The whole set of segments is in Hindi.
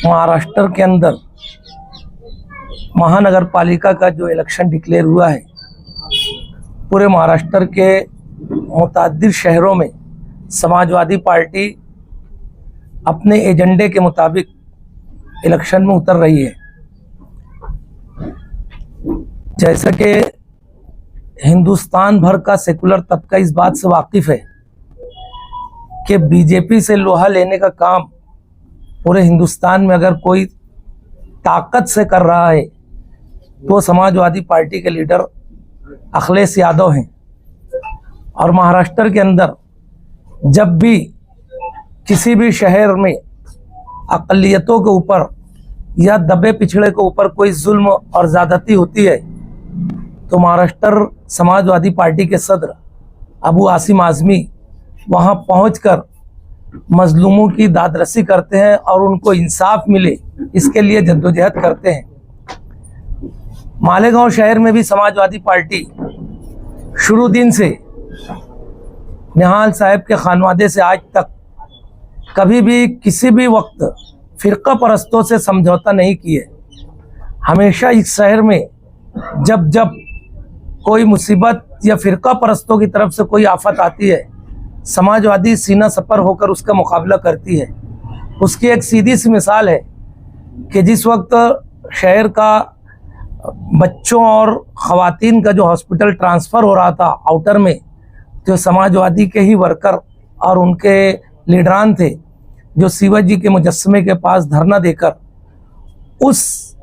महाराष्ट्र के अंदर महानगर पालिका का जो इलेक्शन डिक्लेयर हुआ है, पूरे महाराष्ट्र के मुतअद्दिद शहरों में समाजवादी पार्टी अपने एजेंडे के मुताबिक इलेक्शन में उतर रही है। जैसा कि हिंदुस्तान भर का सेकुलर तबका इस बात से वाकिफ है कि बीजेपी से लोहा लेने का काम पूरे हिंदुस्तान में अगर कोई ताकत से कर रहा है तो समाजवादी पार्टी के लीडर अखिलेश यादव हैं। और महाराष्ट्र के अंदर जब भी किसी भी शहर में अक़लियतों के ऊपर या दबे पिछड़े के ऊपर कोई जुल्म और ज़्यादती होती है तो महाराष्ट्र समाजवादी पार्टी के सदर अबू आसिम आज़मी वहां पहुंचकर मजलूमों की दादरसी करते हैं और उनको इंसाफ मिले इसके लिए जद्दोजहद करते हैं। मालेगांव शहर में भी समाजवादी पार्टी शुरू दिन से निहाल साहब के खानवादे से आज तक कभी भी किसी भी वक्त फ़िरका परस्तों से समझौता नहीं किए। हमेशा इस शहर में जब जब कोई मुसीबत या फ़िरका परस्तों की तरफ से कोई आफत आती है, समाजवादी सीना सपर होकर उसका मुकाबला करती है। उसकी एक सीधी सी मिसाल है कि जिस वक्त शहर का बच्चों और ख़वातीन का जो हॉस्पिटल ट्रांसफ़र हो रहा था आउटर में, तो समाजवादी के ही वर्कर और उनके लीडरान थे जो शिवाजी के मुजस्समे के पास धरना देकर उस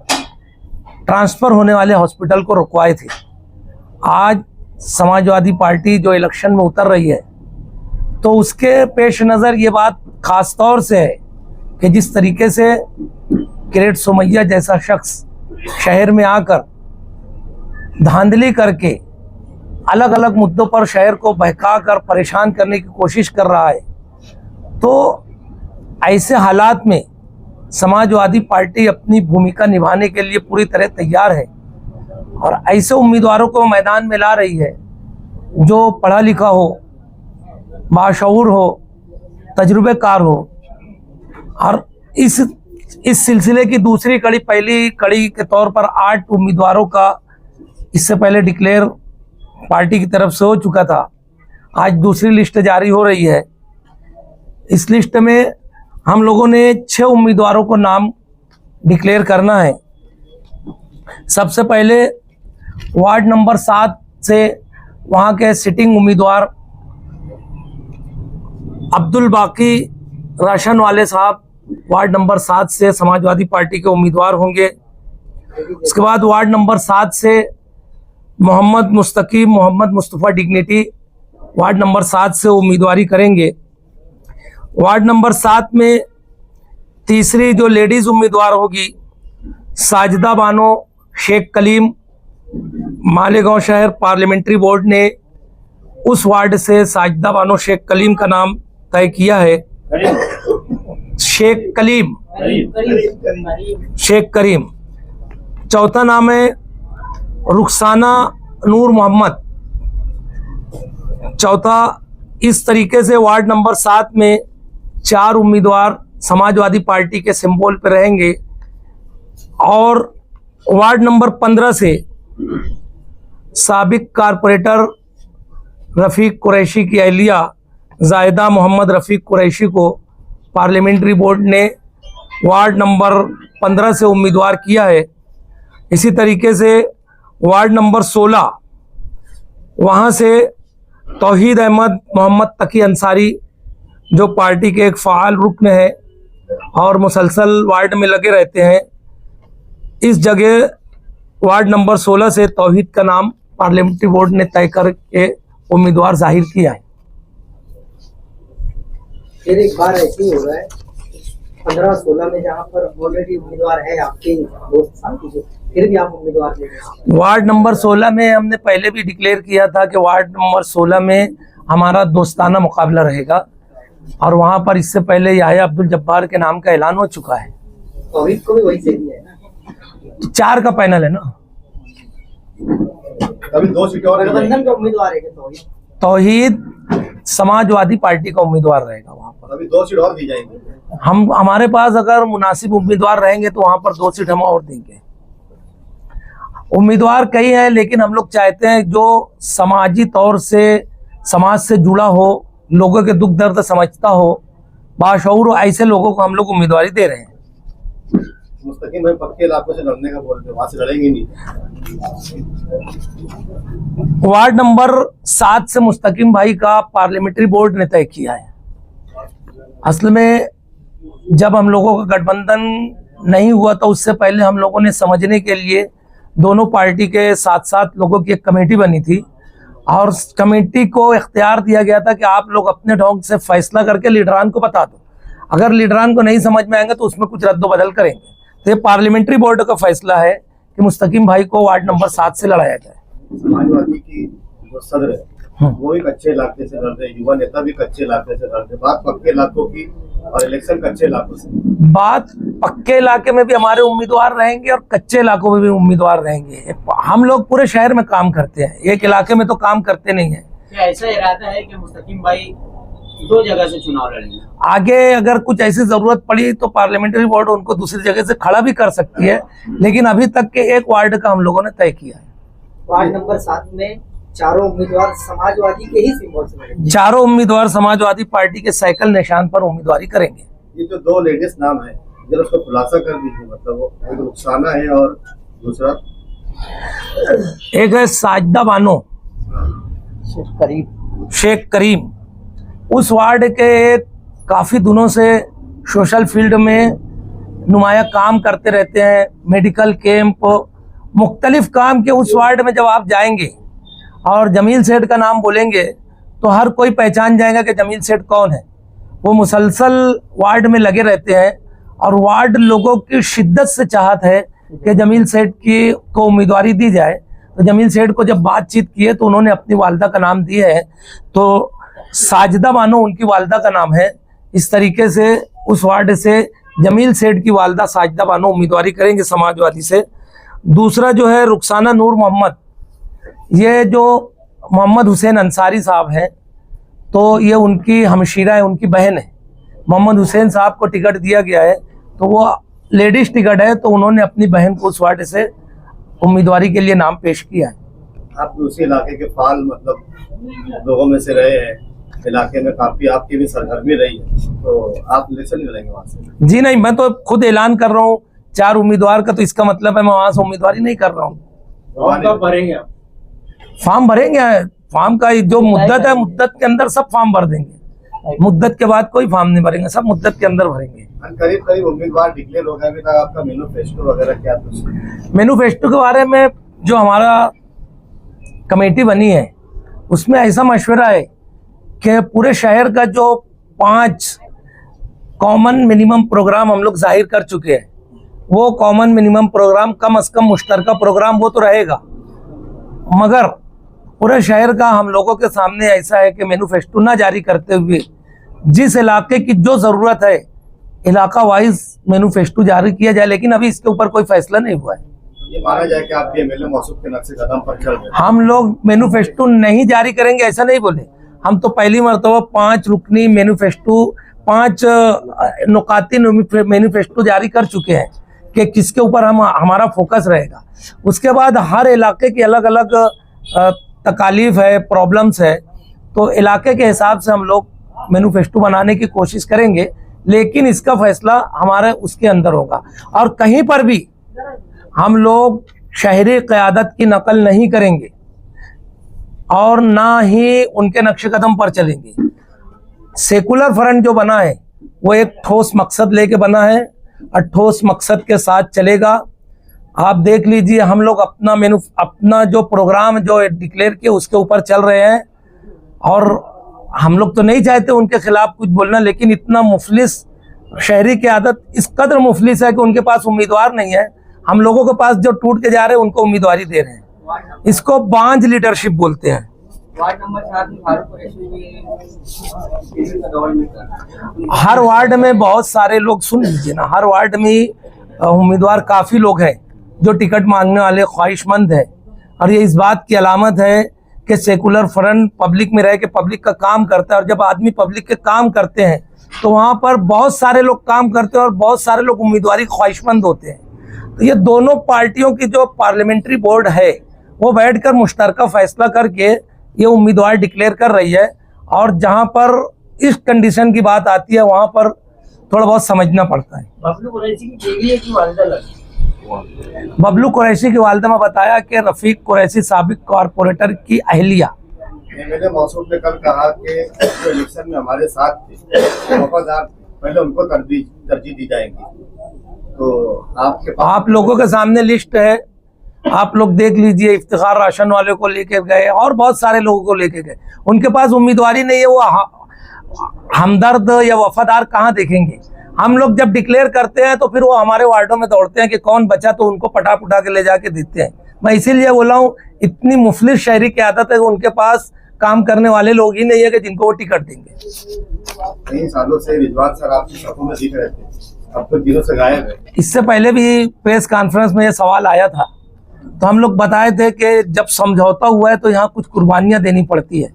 ट्रांसफ़र होने वाले हॉस्पिटल को रुकवाए थे। आज समाजवादी पार्टी जो इलेक्शन में उतर रही है तो उसके पेश नज़र ये बात ख़ास तौर से है कि जिस तरीके से किरेट सोमैया जैसा शख्स शहर में आकर धांधली करके अलग अलग मुद्दों पर शहर को बहका कर परेशान करने की कोशिश कर रहा है, तो ऐसे हालात में समाजवादी पार्टी अपनी भूमिका निभाने के लिए पूरी तरह तैयार है और ऐसे उम्मीदवारों को मैदान में ला रही है जो पढ़ा लिखा हो, बाशऊर हो, तजुर्बेकार हो। और इस सिलसिले की दूसरी कड़ी, पहली कड़ी के तौर पर 8 उम्मीदवारों का इससे पहले डिक्लेयर पार्टी की तरफ से हो चुका था। आज दूसरी लिस्ट जारी हो रही है। इस लिस्ट में हम लोगों ने 6 उम्मीदवारों को नाम डिक्लेयर करना है। सबसे पहले वार्ड नंबर 7 से वहाँ के सिटिंग उम्मीदवार अब्दुल बाकी राशन वाले साहब वार्ड नंबर 7 से समाजवादी पार्टी के उम्मीदवार होंगे। उसके बाद वार्ड नंबर 7 से मोहम्मद मुस्तकीम मोहम्मद मुस्तफ़ा डिग्निटी वार्ड नंबर 7 से उम्मीदवारी करेंगे। वार्ड नंबर 7 में तीसरी जो लेडीज़ उम्मीदवार होगी साजिदा बानो शेख कलीम, मालेगांव शहर पार्लियामेंट्री बोर्ड ने उस वार्ड से साजिदा बानो शेख कलीम का नाम तय किया है। शेख करीम। चौथा नाम है रुखसाना नूर मोहम्मद। चौथा, इस तरीके से वार्ड नंबर 7 में 4 उम्मीदवार समाजवादी पार्टी के सिंबल पर रहेंगे। और वार्ड नंबर 15 से साबिक कारपोरेटर रफ़ीक कुरैशी की अहलिया जायदा मोहम्मद रफ़ीक कुरैशी को पार्लियामेंट्री बोर्ड ने वार्ड नंबर 15 से उम्मीदवार किया है। इसी तरीके से वार्ड नंबर 16 वहाँ से तौहीद अहमद मोहम्मद तकी अंसारी जो पार्टी के एक फ़ाल रुकन है और मुसलसल वार्ड में लगे रहते हैं, इस जगह वार्ड नंबर 16 से तौहीद का नाम पार्लियामेंट्री बोर्ड ने तय करके उम्मीदवार जाहिर किया है। फिर एक बार ऐसे ही हो रहा है 15-16 में जहाँ पर ऑलरेडी उम्मीदवार है आपके दोस्त साथी के, फिर भी आप उम्मीदवार ले रहे हैं। वार्ड नंबर 16 में हमने पहले भी डिक्लेयर किया था कि वार्ड नंबर 16 में हमारा दोस्ताना मुकाबला रहेगा और वहाँ पर इससे पहले याह्या अब्दुल जब्बार के नाम का ऐलान हो चुका है। तौहीद को भी वही से दिया है ना, 4 का पैनल है ना। अभी 2 सीटें और गठबंधन के उम्मीदवार है तौहीद। तौहीद समाजवादी पार्टी का उम्मीदवार रहेगा वहां पर। अभी 2 सीट और दी जाएंगी। हम हमारे पास अगर मुनासिब उम्मीदवार रहेंगे तो वहां पर 2 सीट हम और देंगे। उम्मीदवार कई हैं, लेकिन हम लोग चाहते हैं जो समाजी तौर से समाज से जुड़ा हो, लोगों के दुख दर्द समझता हो, बाशऊर हो, ऐसे लोगों को हम लोग उम्मीदवारी दे रहे हैं। मुस्तकिम भाई पक्के इलाकों से लड़ने का बोलते हैं, वहां से लड़ेंगे नहीं। वार्ड नंबर 7 से मुस्तकिम भाई का पार्लियामेंट्री बोर्ड ने तय किया है। असल में जब हम लोगों का गठबंधन नहीं हुआ तो उससे पहले हम लोगों ने समझने के लिए दोनों पार्टी के 7-7 लोगों की एक कमेटी बनी थी और कमेटी को इख्तियार दिया गया था कि आप लोग अपने ढंग से फैसला करके लीडरान को बता दो। अगर लीडरान को नहीं समझ में आएंगे तो उसमें कुछ रद्दोबदल करेंगे। तो ये पार्लियामेंट्री बोर्ड का फैसला है कि मुस्तकिम भाई को वार्ड नंबर 7 से लड़ाया जाए। समाजवादी की जो सदर है वो भी कच्चे इलाके से लड़ रहे, युवा नेता भी कच्चे इलाके से लड़ रहे। बात पक्के इलाकों की और इलेक्शन कच्चे इलाकों से। बात पक्के इलाके में भी हमारे उम्मीदवार रहेंगे और कच्चे इलाकों में भी उम्मीदवार रहेंगे। हम लोग पूरे शहर में काम करते हैं, एक इलाके में तो काम करते नहीं है। क्या ऐसा इरादा है कि मुस्तकिम भाई 2 जगह से चुनाव लड़ेंगे? आगे अगर कुछ ऐसी जरूरत पड़ी तो पार्लियामेंट्री बोर्ड उनको दूसरी जगह से खड़ा भी कर सकती है, लेकिन अभी तक के एक वार्ड का हम लोगों ने तय किया है। वार्ड नंबर 7 में चारों उम्मीदवार समाजवादी के ही सिंबल से लड़ेंगे। चारों उम्मीदवार समाजवादी पार्टी के साइकिल निशान पर उम्मीदवारी करेंगे। ये जो 2 लेडीज नाम है जरा उसको खुलासा कर दीजिए, मतलब वो एक रुखसाना है और दूसरा एक है साजिदा बानो शेख करीम। उस वार्ड के काफी दिनों से सोशल फील्ड में नुमाया काम करते रहते हैं, मेडिकल कैंप मुख्तलिफ काम के। उस वार्ड में जब आप जाएंगे और जमील सेठ का नाम बोलेंगे तो हर कोई पहचान जाएगा कि जमील सेठ कौन है। वो मुसलसल वार्ड में लगे रहते हैं और वार्ड लोगों की शिद्दत से चाहत है कि जमील सेठ की को उम्मीदवारी दी जाए। तो जमील सेठ को जब बातचीत की है तो उन्होंने अपनी वालदा का नाम दिया है, तो साजिदा बानो उनकी वालदा का नाम है। इस तरीके से उस वार्ड से जमील सेठ की वालदा साजिदा बानो उम्मीदवारी करेंगे समाजवादी से। दूसरा जो है रुखसाना नूर मोहम्मद, ये जो मोहम्मद हुसैन अंसारी साहब हैं तो ये उनकी हमशीरा है, उनकी बहन है। मोहम्मद हुसैन साहब को टिकट दिया गया है तो वो लेडीज टिकट है, तो उन्होंने अपनी बहन को उस वार्ड से उम्मीदवारी के लिए नाम पेश किया है। आप उसी इलाके के फाल मतलब लोगों में से रहे हैं, इलाके में काफी आपकी भी सरगर्मी रही है, तो आप इलेक्शन नहीं लड़ेंगे वहां से? जी नहीं, मैं तो खुद ऐलान कर रहा हूँ 4 उम्मीदवार का, तो इसका मतलब है मैं वहां से उम्मीदवारी नहीं कर रहा हूँ। कब भरेंगे आप? फॉर्म भरेंगे, फॉर्म का जो मुद्दत है मुद्दत के अंदर सब फॉर्म भर देंगे। मुद्दत के बाद कोई फॉर्म नहीं भरेंगे, सब मुद्दत के अंदर भरेंगे। करीब करीब उम्मीदवार डिक्लेयर हो गए, अभी तक आपका मैनिफेस्टो वगैरह क्या कुछ? मैनिफेस्टो के बारे में जो हमारा कमेटी बनी है उसमें ऐसा मशवरा है कि पूरे शहर का जो 5 कॉमन मिनिमम प्रोग्राम हम लोग जाहिर कर चुके हैं, वो कॉमन मिनिमम प्रोग्राम कम से कम मुश्तरका प्रोग्राम वो तो रहेगा, मगर पूरे शहर का हम लोगों के सामने ऐसा है कि मैनिफेस्टो ना जारी करते हुए जिस इलाके की जो ज़रूरत है इलाका वाइज मैनिफेस्टो जारी किया जाए। लेकिन अभी इसके ऊपर कोई फैसला नहीं हुआ है। ये माना जाए कि आपके एमएलए मौसूफ के नक्शे कदम पर चल रहे हैं। हम लोग मैनिफेस्टो नहीं जारी करेंगे ऐसा नहीं बोले, हम तो पहली मरतबा 5 रुकनी मैनिफेस्टो 5 नुकाती मैनिफेस्टो जारी कर चुके हैं कि किसके ऊपर हमारा फोकस रहेगा। उसके बाद हर इलाके की अलग अलग तकालीफ है, प्रॉब्लम्स है, तो इलाके के हिसाब से हम लोग मैनिफेस्टो बनाने की कोशिश करेंगे, लेकिन इसका फैसला हमारे उसके अंदर होगा। और कहीं पर भी हम लोग शहरी क़यादत की नकल नहीं करेंगे और ना ही उनके नक्शे कदम पर चलेंगे। सेकुलर फ्रंट जो बना है वो एक ठोस मकसद लेके बना है और ठोस मकसद के साथ चलेगा। आप देख लीजिए, हम लोग अपना जो प्रोग्राम जो डिक्लेयर किया उसके ऊपर चल रहे हैं और हम लोग तो नहीं चाहते उनके खिलाफ कुछ बोलना, लेकिन इतना मुफलिस शहरी की आदत इस कदर मुफलिस है कि उनके पास उम्मीदवार नहीं है। हम लोगों के पास जो टूट के जा रहे हैं उनको उम्मीदवारी दे रहे हैं। इसको बांझ लीडरशिप बोलते हैं। वार्ड नंबर 7 में फारूक कुरैशी भी का दौर में हर वार्ड में बहुत सारे लोग, सुन लीजिए ना, हर वार्ड में उम्मीदवार काफ़ी लोग हैं जो टिकट मांगने वाले ख्वाहिशमंद है, और ये इस बात की अलामत है कि सेकुलर फ्रंट पब्लिक में रह के पब्लिक का काम करता है, और जब आदमी पब्लिक के काम करते हैं तो वहाँ पर बहुत सारे लोग काम करते हैं और बहुत सारे लोग उम्मीदवारी ख्वाहिशमंद होते हैं। तो ये दोनों पार्टियों की जो पार्लियामेंट्री बोर्ड है वो बैठकर मुश्तरका फैसला करके ये उम्मीदवार डिक्लेयर कर रही है, और जहाँ पर इस कंडीशन की बात आती है वहाँ पर थोड़ा बहुत समझना पड़ता है। बबलू कुरैशी की बीवी है कि वालिदा लगी? बबलू कुरैशी की वालिदा में बताया कि रफीक कुरैशी साबिक कॉरपोरेटर की अहलिया। एमएलए मौसूफ ने कल कहा कि जो इलेक्शन में हमारे साथ थे वफादार, पहले उनको तरजीह दी जाएगी। तो आपके पास आप लोगों के सामने लिस्ट है, आप लोग देख लीजिए। इफ्तिखार राशन वाले को लेकर गए और बहुत सारे लोगों को लेके गए, उनके पास उम्मीदवारी नहीं है, वो हमदर्द या वफादार कहाँ देखेंगे। हम लोग जब डिक्लेयर करते हैं तो फिर वो हमारे वार्डों में दौड़ते हैं कि कौन बचा, तो उनको पटा के ले जाके देते हैं। मैं इसीलिए बोला हूँ, इतनी मुफलिस शहरी की आदत है कि उनके पास काम करने वाले लोग ही नहीं है कि जिनको वो टिकट देंगे। कई सालों से रिजवान सर आपकी सभा में दिख रहे थे, अब तो दिनों से गायब है। इससे पहले भी प्रेस कॉन्फ्रेंस में ये सवाल आया था, तो हम लोग बताए थे कि जब समझौता हुआ है तो यहाँ कुछ कुर्बानियाँ देनी पड़ती है।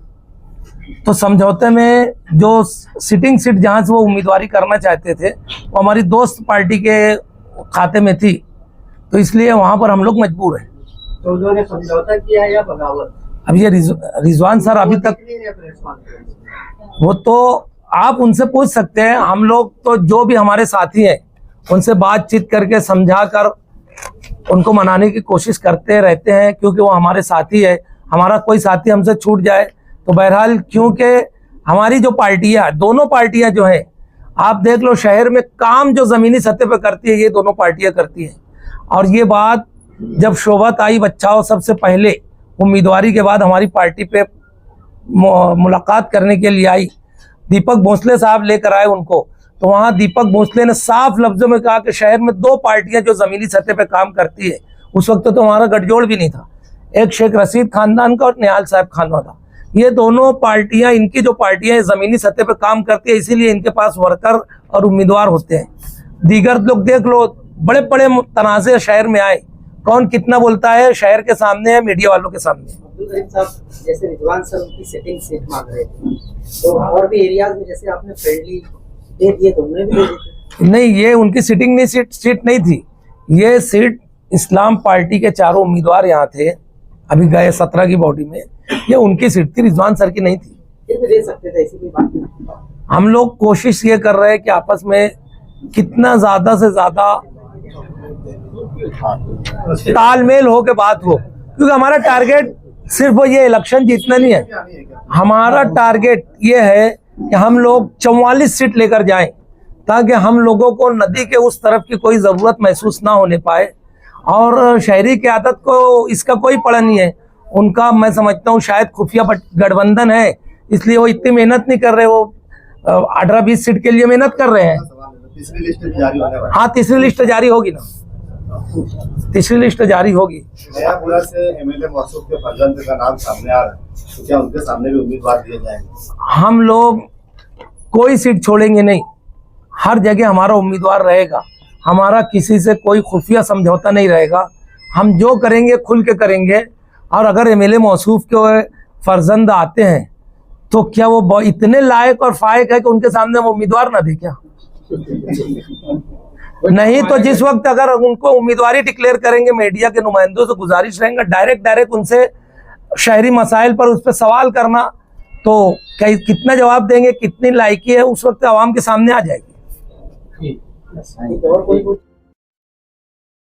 तो समझौते में जो सिटिंग सीट जहाँ से वो उम्मीदवारी करना चाहते थे वो हमारी दोस्त पार्टी के खाते में थी, तो इसलिए वहाँ पर हम लोग मजबूर हैं। तो उन्होंने समझौता किया या बगावत? अब ये रिजवान सर अभी तक, वो तो आप उनसे पूछ सकते हैं। हम लोग तो जो भी हमारे साथी हैं उनसे बातचीत करके समझा कर उनको मनाने की कोशिश करते रहते हैं, क्योंकि वो हमारे साथी है। हमारा कोई साथी हमसे छूट जाए तो बहरहाल, क्योंकि हमारी जो पार्टियां, दोनों पार्टियां जो है, आप देख लो शहर में काम जो ज़मीनी सतह पे करती है ये दोनों पार्टियां करती हैं। और ये बात जब शोभत आई बच्चाओं सबसे पहले उम्मीदवारी के बाद हमारी पार्टी पे मुलाकात करने के लिए आई, दीपक भोसले साहब लेकर आए उनको, तो वहाँ दीपक भोसले ने साफ लफ्जों में कहा कि शहर में दो पार्टियां जो ज़मीनी सतह पे काम करती है। उस वक्त तो हमारा गठजोड़ भी नहीं था, एक शेख रशीद खानदान का और निहाल साहब खानवा था। ये दोनों पार्टियां, इनकी जो पार्टियां ज़मीनी सतह पे काम करती है, इसीलिए इनके पास वर्कर और उम्मीदवार होते हैं। दीगर लोग देख लो, बड़े बड़े तनाज़े शहर में आए, कौन कितना बोलता है शहर के सामने है, मीडिया वालों के सामने। जैसे रिजवान सर उनकी सिटिंग सीट मांग रहे थे, तो और भी एरियाज में जैसे आपने फ्रेंडली दे दिए तो उन्हें भी दे देते। नहीं, ये उनकी सिटिंग नहीं, सीट नहीं थी। ये सीट इस्लाम पार्टी के चारों उम्मीदवार यहाँ थे, अभी गए 17 की बॉडी में, ये उनकी सीट थी, रिजवान सर की नहीं थी। फिर भी दे सकते थे, ऐसी कोई बात नहीं। हम लोग कोशिश ये कर रहे हैं कि आपस में कितना ज्यादा से ज्यादा तालमेल हो के बात हो, क्योंकि हमारा टारगेट सिर्फ ये इलेक्शन जीतना नहीं है। हमारा टारगेट ये है कि हम लोग 44 सीट लेकर जाएं, ताकि हम लोगों को नदी के उस तरफ की कोई ज़रूरत महसूस ना होने पाए। और शहरी की आदत को इसका कोई पड़ा नहीं है, उनका मैं समझता हूँ शायद खुफिया गठबंधन है, इसलिए वो इतनी मेहनत नहीं कर रहे। वो 18-20 सीट के लिए मेहनत कर रहे हैं। तीसरी लिस्ट जारी होने वाली है। हाँ, तीसरी लिस्ट जारी होगी ना, तीसरी लिस्ट जारी होगी। नयापुरा से एमएलए मौसूफ के फर्जंद का नाम सामने आ रहा है, तो क्या उनके सामने भी उम्मीदवार दिए जाएंगे? हम लोग कोई सीट छोड़ेंगे नहीं, हर जगह हमारा उम्मीदवार रहेगा। हमारा किसी से कोई खुफिया समझौता नहीं रहेगा, हम जो करेंगे खुल के करेंगे। और अगर एमएलए मौसूफ के फर्जंद आते हैं तो क्या वो इतने लायक और फायक है कि उनके सामने हम उम्मीदवार ना दे क्या? नहीं तो जिस वक्त अगर उनको उम्मीदवारी डिक्लेयर करेंगे, मीडिया के नुमाइंदों से गुजारिश रहेगा डायरेक्ट उनसे शहरी मसाइल पर उस पर सवाल करना, तो कितना जवाब देंगे, कितनी लायकी है, उस वक्त आवाम के सामने आ जाएगी। और कोई